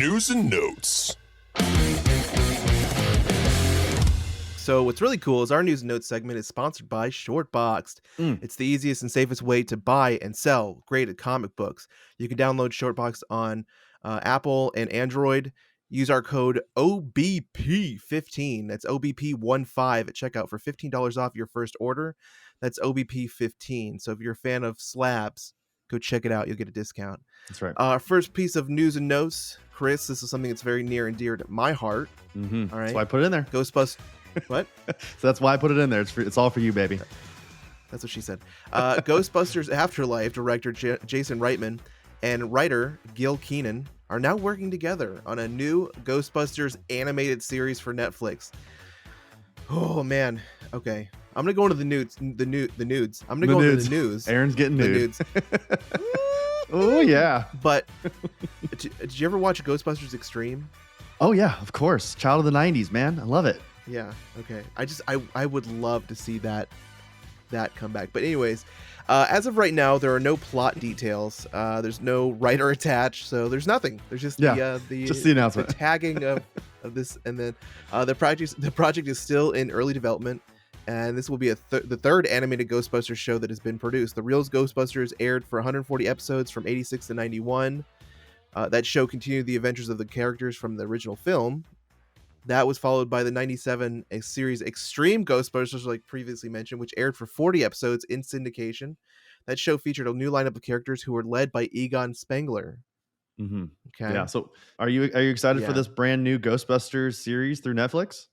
news and notes. So what's really cool is our news and notes segment is sponsored by Shortboxed. It's the easiest and safest way to buy and sell graded comic books. You can download Shortboxed on Apple and Android. Use our code OBP15. That's OBP15 at checkout for $15 off your first order. That's OBP15. So if you're a fan of slabs, go check it out. You'll get a discount. That's right. First piece of news and notes. Chris, this is something that's very near and dear to my heart. All right. That's why I put it in there. Ghostbusters. What? So that's why I put it in there. It's all for you, baby. That's what she said. Ghostbusters Afterlife director Jason Reitman and writer Gil Kenan are now working together on a new Ghostbusters animated series for Netflix. Oh man. Okay. I'm gonna go into the nudes. The nudes. I'm gonna go into the news. Aaron's getting nudes. Nudes. Oh yeah. But did you ever watch Ghostbusters Extreme? Oh yeah, of course. Child of the '90s, man. I love it. Yeah. Okay. I would love to see that come back. But anyways, as of right now, there are no plot details. There's no writer attached, so there's nothing. There's just just the announcement, the tagging of this, and then the project is still in early development, and this will be the third animated Ghostbusters show that has been produced. The Real Ghostbusters aired for 140 episodes from 86 to 91. That show continued the adventures of the characters from the original film. That was followed by the 97 series Extreme Ghostbusters, like previously mentioned, which aired for 40 episodes in syndication. That show featured a new lineup of characters who were led by Egon Spengler. Mm-hmm. Okay. Yeah. So are you excited for this brand new Ghostbusters series through Netflix?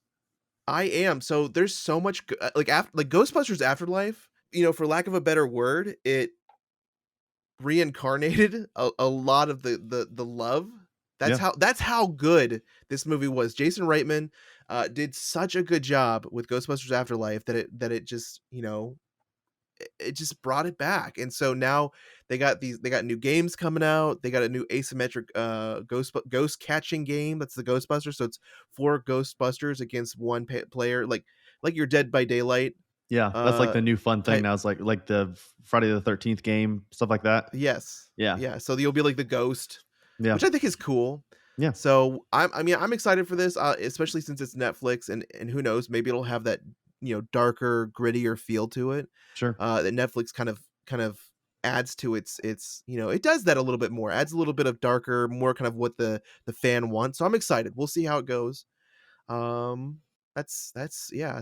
I am. So there's so much like Ghostbusters Afterlife, for lack of a better word, it reincarnated a lot of the love. That's how good this movie was. Jason Reitman did such a good job with Ghostbusters Afterlife that it just, it just brought it back. And so now they got new games coming out. They got a new asymmetric ghost catching game. That's the Ghostbusters. So it's 4 Ghostbusters against 1 player, like your Dead by Daylight. Yeah, that's like the new fun thing now. It's like the Friday the 13th game, stuff like that. Yes. Yeah. So you'll be like the ghost. Yeah. Which I think is cool. Yeah. So I'm excited for this, especially since it's Netflix, and who knows, maybe it'll have that darker, grittier feel to it. Sure. That Netflix kind of adds to its it does that a little bit more, adds a little bit of darker, more kind of what the fan wants. So I'm excited. We'll see how it goes. That's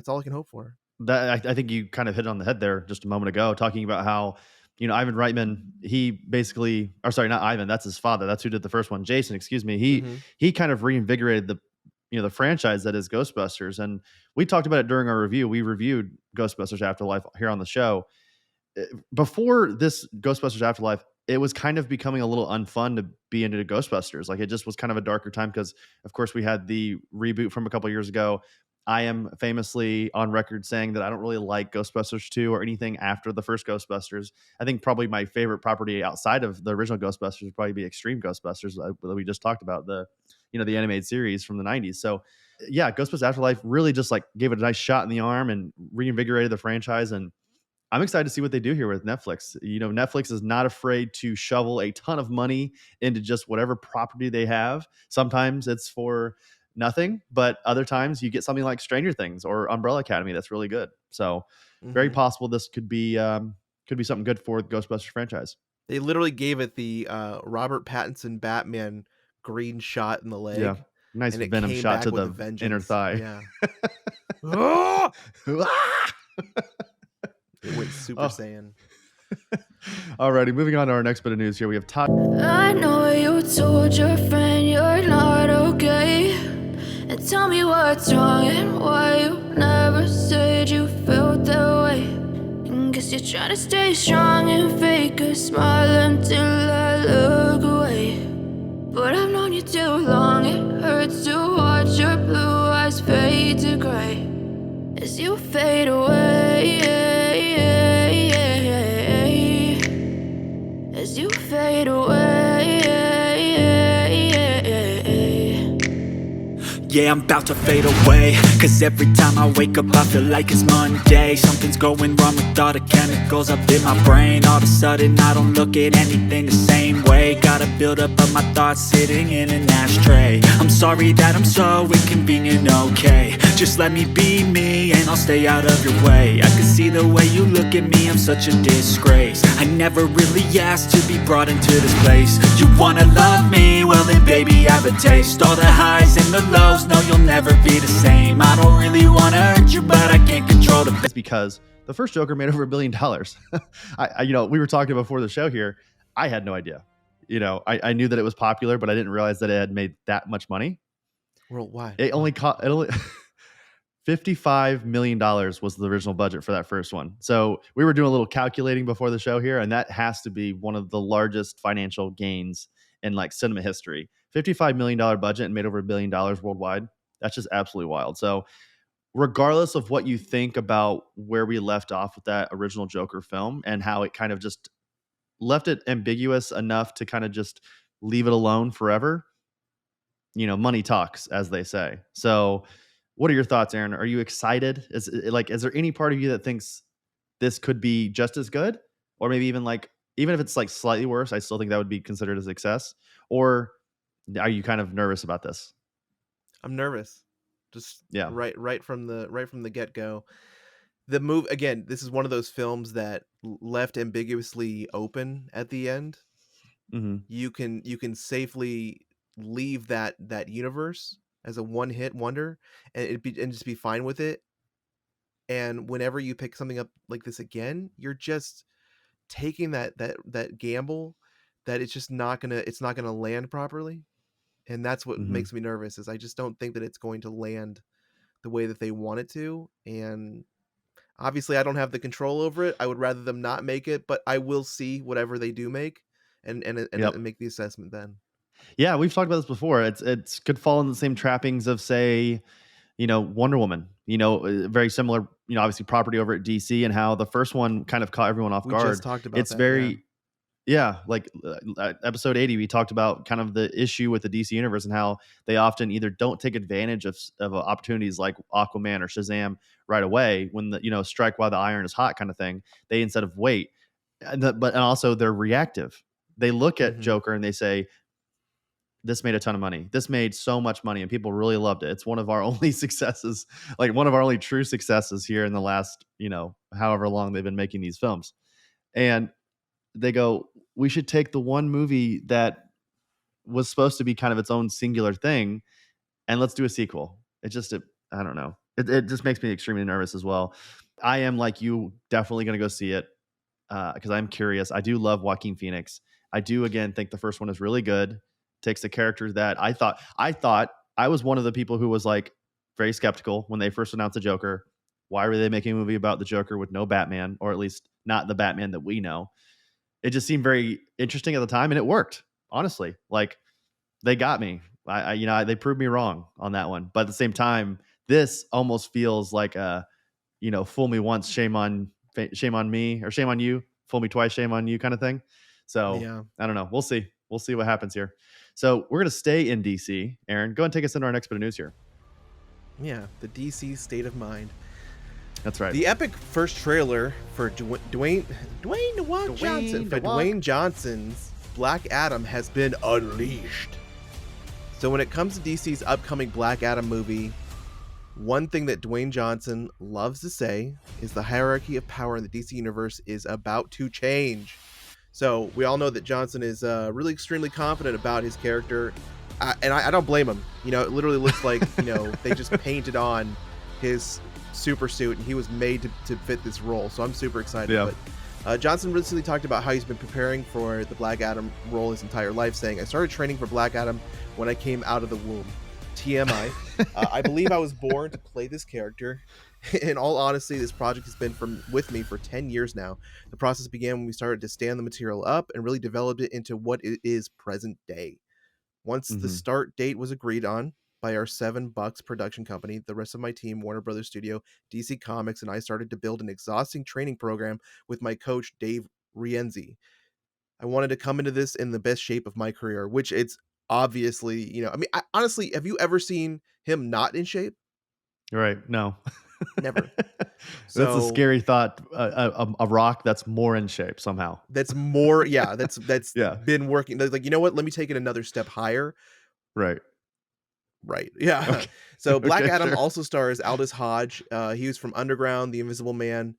all I can hope for. That I think you kind of hit it on the head there just a moment ago, talking about how. Ivan Reitman, he basically, or sorry, not Ivan, that's his father. That's who did the first one. Jason, excuse me. He kind of reinvigorated the franchise that is Ghostbusters. And we talked about it during our review. We reviewed Ghostbusters Afterlife here on the show. Before this Ghostbusters Afterlife, it was kind of becoming a little unfun to be into Ghostbusters. Like it just was kind of a darker time because, of course, we had the reboot from a couple years ago. I am famously on record saying that I don't really like Ghostbusters 2 or anything after the first Ghostbusters. I think probably my favorite property outside of the original Ghostbusters would probably be Extreme Ghostbusters that we just talked about, the animated series from the 90s. So yeah, Ghostbusters Afterlife really just like gave it a nice shot in the arm and reinvigorated the franchise. And I'm excited to see what they do here with Netflix. Netflix is not afraid to shovel a ton of money into just whatever property they have. Sometimes it's for nothing, but other times you get something like Stranger Things or Umbrella Academy that's really good. So very possible this could be something good for the Ghostbusters franchise. They literally gave it the Robert Pattinson Batman green shot in the leg. Yeah, nice venom shot to the inner thigh. Yeah. It went Super Saiyan. Alrighty, moving on to our next bit of news here. We have Todd. I know you told your friend you're not okay. And tell me what's wrong and why you never said you felt that way. And guess you're trying to stay strong and fake a smile until I look away. But I've known you too long, it hurts to watch your blue eyes fade to gray as you fade away. As you fade away. Yeah, day I'm about to fade away. Cause every time I wake up I feel like it's Monday. Something's going wrong with all the chemicals up in my brain. All of a sudden I don't look at anything the same way. Gotta build up of my thoughts sitting in an ashtray. I'm sorry that I'm so inconvenient, okay. Just let me be me and I'll stay out of your way. I can see the way you look at me, I'm such a disgrace. I never really asked to be brought into this place. You wanna love me? Well then baby have a taste. All the highs and the lows, no you'll never be the same. I don't really wanna hurt you but I can't control the It's because the first Joker made over $1 billion. We were talking before the show here. I had no idea. I knew that it was popular, but I didn't realize that it had made that much money. Worldwide. It only $55 million was the original budget for that first one. So we were doing a little calculating before the show here, and that has to be one of the largest financial gains in like cinema history. $55 million budget and made over $1 billion worldwide. That's just absolutely wild. So regardless of what you think about where we left off with that original Joker film and how it kind of just left it ambiguous enough to kind of just leave it alone forever, money talks, as they say. So what are your thoughts, Aaron? Are you excited? Is there any part of you that thinks this could be just as good? Or maybe even if it's like slightly worse, I still think that would be considered a success? Or are you kind of nervous about this? I'm nervous. Just yeah. Right from the get-go. The move again, this is one of those films that left ambiguously open at the end. Mm-hmm. You can safely leave that universe as a one-hit wonder and just be fine with it. And whenever you pick something up like this again, you're just taking that gamble that it's not gonna land properly. And that's what makes me nervous, is I just don't think that it's going to land the way that they want it to. And obviously I don't have the control over it. I would rather them not make it, but I will see whatever they do make and make the assessment then. Yeah, we've talked about this before. It's could fall in the same trappings of, say, Wonder Woman. Very similar, obviously property over at DC, and how the first one kind of caught everyone off guard. We just talked about it's that, very episode 80, we talked about kind of the issue with the DC universe and how they often either don't take advantage of opportunities like Aquaman or Shazam right away when the strike while the iron is hot kind of thing. They instead of wait, and also they're reactive. They look at Joker and they say, this made a ton of money. This made so much money and people really loved it. It's one of our only successes, like one of our only true successes here in the last, however long they've been making these films. And they go, we should take the one movie that was supposed to be kind of its own singular thing and let's do a sequel. I don't know. It just makes me extremely nervous as well. I am, like you, definitely going to go see it because I'm curious. I do love Joaquin Phoenix. I do, again, think the first one is really good. Takes the character that I thought I was one of the people who was like very skeptical when they first announced the Joker. Why were they making a movie about the Joker with no Batman, or at least not the Batman that we know? It just seemed very interesting at the time, and it worked. Honestly, like they got me. They proved me wrong on that one. But at the same time, this almost feels like a, fool me once, shame on me, or shame on you. Fool me twice, shame on you, kind of thing. So yeah. I don't know. We'll see. We'll see what happens here. So we're gonna stay in DC. Aaron, go ahead and take us into our next bit of news here. Yeah, the DC state of mind. That's right. The epic first trailer for Dwayne Johnson's Black Adam has been unleashed. So when it comes to DC's upcoming Black Adam movie, one thing that Dwayne Johnson loves to say is the hierarchy of power in the DC universe is about to change. So we all know that Johnson is really extremely confident about his character, and I don't blame him. It literally looks like they just painted on his super suit and he was made to fit this role. So I'm super excited. Yeah. But Johnson recently talked about how he's been preparing for the Black Adam role his entire life, saying, "I started training for Black Adam when I came out of the womb. TMI. I believe I was born to play this character. In all honesty, this project has been with me for 10 years now. The process began when we started to stand the material up and really developed it into what it is present day. Once the start date was agreed on by our $7 production company, the rest of my team, Warner Brothers Studio, DC Comics, and I started to build an exhausting training program with my coach, Dave Rienzi. I wanted to come into this in the best shape of my career," which it's obviously, honestly, have you ever seen him not in shape. Right. No. Never. That's a So scary thought. A rock that's more in shape somehow. that's more, yeah, that's Yeah. been working. Like, you know what? Let me take it another step higher. Right. Right. Yeah. Okay. So Black Okay, Adam sure. also stars Aldous Hodge. He was from Underground, The Invisible Man.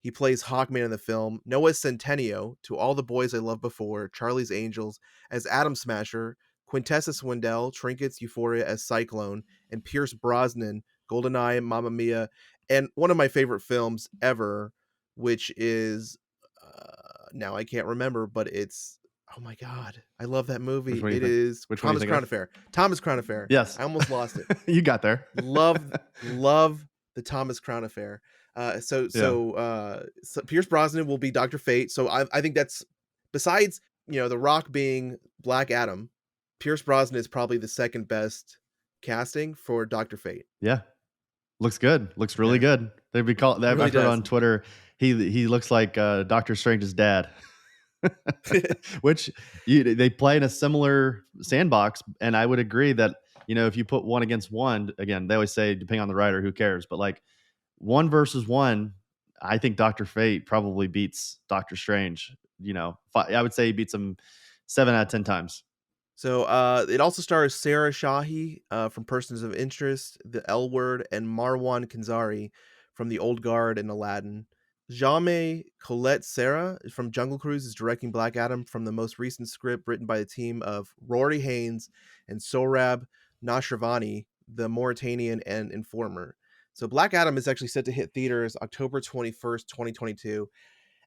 He plays Hawkman in the film. Noah Centineo, To All the Boys I Loved Before, Charlie's Angels, as Atom Smasher, Quintessa Swindell, Trinkets, Euphoria as Cyclone, and Pierce Brosnan, GoldenEye, Mamma Mia, and one of my favorite films ever, which is, now I can't remember, but it's, oh my God, I love that movie. Which one do you It think? is Which one do you Thomas think Crown Affair. Thomas Crown Affair. Yes. I almost lost it. You got there. Love the Thomas Crown Affair. So Pierce Brosnan will be Dr. Fate. So I think that's, besides, The Rock being Black Adam, Pierce Brosnan is probably the second best casting for Dr. Fate. Yeah. Looks good. Looks really good. They'd be called. I've really heard does. on Twitter. He looks like Doctor Strange's dad. Which they play in a similar sandbox, and I would agree that if you put one against one, again, they always say depending on the writer, who cares? But like 1 versus 1, I think Dr. Fate probably beats Doctor Strange. I would say he beats him 7 out of 10 times. So it also stars Sarah Shahi from Persons of Interest, The L Word, and Marwan Kenzari from The Old Guard and Aladdin. Jaume Colette Serra from Jungle Cruise is directing Black Adam from the most recent script written by the team of Rory Haynes and Sohrab Nashravani, the Mauritanian and Informer. So Black Adam is actually set to hit theaters October 21st, 2022.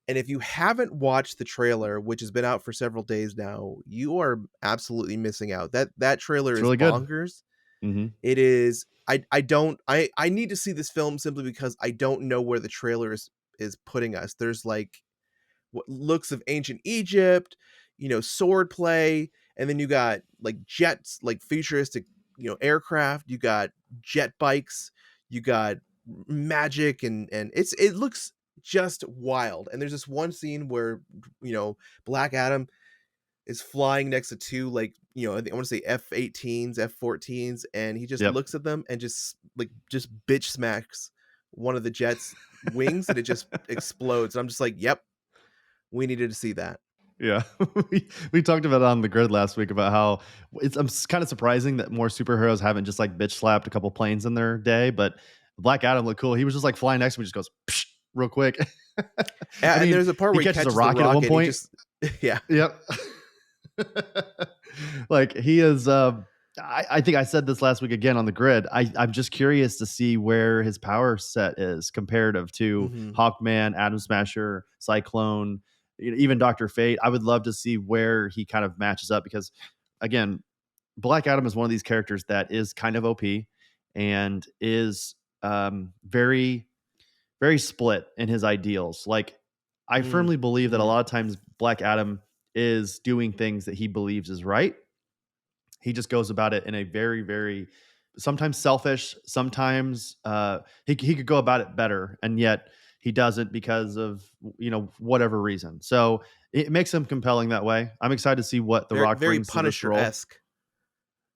And if you haven't watched the trailer, which has been out for several days now, you are absolutely missing out. That trailer is really bonkers. Mm-hmm. It is. I need to see this film simply because I don't know where the trailer is putting us. There's like what looks of ancient Egypt, sword play, and then you got like jets, like futuristic, aircraft. You got jet bikes. You got magic, and it looks just wild. And there's this one scene where Black Adam is flying next to 2 like I want to say F-18s, F-14s, and he just looks at them and just bitch smacks one of the jet's wings, and it just explodes. And I'm just like, yep, we needed to see that. Yeah, we talked about it on the grid last week about how I'm kind of surprising that more superheroes haven't just like bitch slapped a couple planes in their day, but Black Adam looked cool. He was just like flying next to me, just goes psh, real quick. And there's a part where he catches a rocket at one point. Yeah. Yep. Like he is. I think I said this last week again on the grid. I'm just curious to see where his power set is comparative to Hawkman, Atom Smasher, Cyclone, even Dr. Fate. I would love to see where he kind of matches up, because again, Black Adam is one of these characters that is kind of OP and is very, very split in his ideals. Like I firmly believe that a lot of times Black Adam is doing things that he believes is right. He just goes about it in a very, very, sometimes selfish, sometimes he could go about it better, and yet he doesn't because of whatever reason. So it makes him compelling that way. I'm excited to see what The Rock brings to this role. Punisher-esque.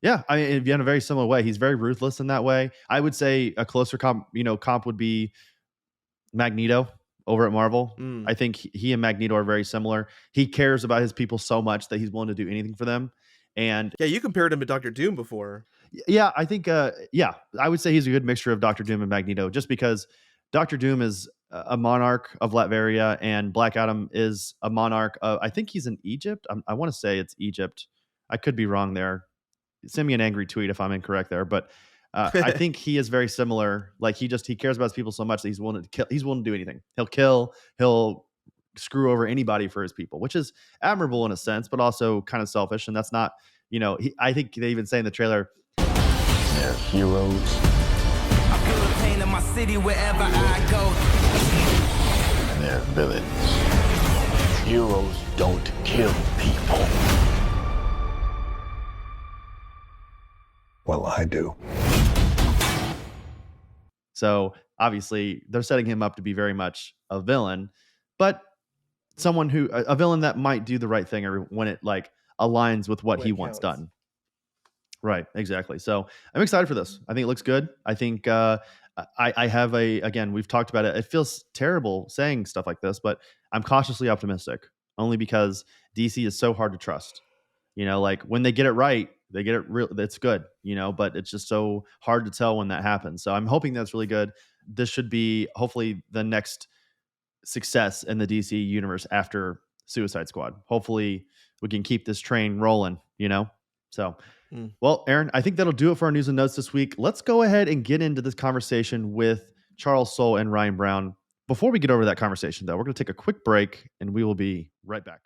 Yeah, I mean, in a very similar way, he's very ruthless in that way. I would say a closer comp would be Magneto over at Marvel. I think he and Magneto are very similar. He cares about his people so much that he's willing to do anything for them. And yeah, you compared him to Dr. Doom before. Yeah, I think I would say he's a good mixture of Dr. Doom and Magneto, just because Dr. Doom is a monarch of Latveria and Black Adam is a monarch of, I think he's in Egypt. I want to say it's Egypt. I could be wrong there. Send me an angry tweet if I'm incorrect there, but I think he is very similar. Like he cares about his people so much that he's willing to kill. He's willing to do anything. He'll kill. He'll screw over anybody for his people, which is admirable in a sense, but also kind of selfish. And that's not, I think they even say in the trailer, they're heroes. I feel the pain in my city wherever I go. And they're villains. Heroes don't kill people. Well, I do. So obviously they're setting him up to be very much a villain, but someone a villain that might do the right thing when it like aligns with what he wants done. Right, exactly. So I'm excited for this. I think it looks good. I think I have again, we've talked about it. It feels terrible saying stuff like this, but I'm cautiously optimistic only because DC is so hard to trust. Like when they get it right, they get it real. It's good, but it's just so hard to tell when that happens. So I'm hoping that's really good. This should be hopefully the next success in the DC universe after Suicide Squad. Hopefully we can keep this train rolling. So, well, Aaron, I think that'll do it for our news and notes this week. Let's go ahead and get into this conversation with Charles Soule and Ryan Brown. Before we get over that conversation, though, we're going to take a quick break and we will be right back.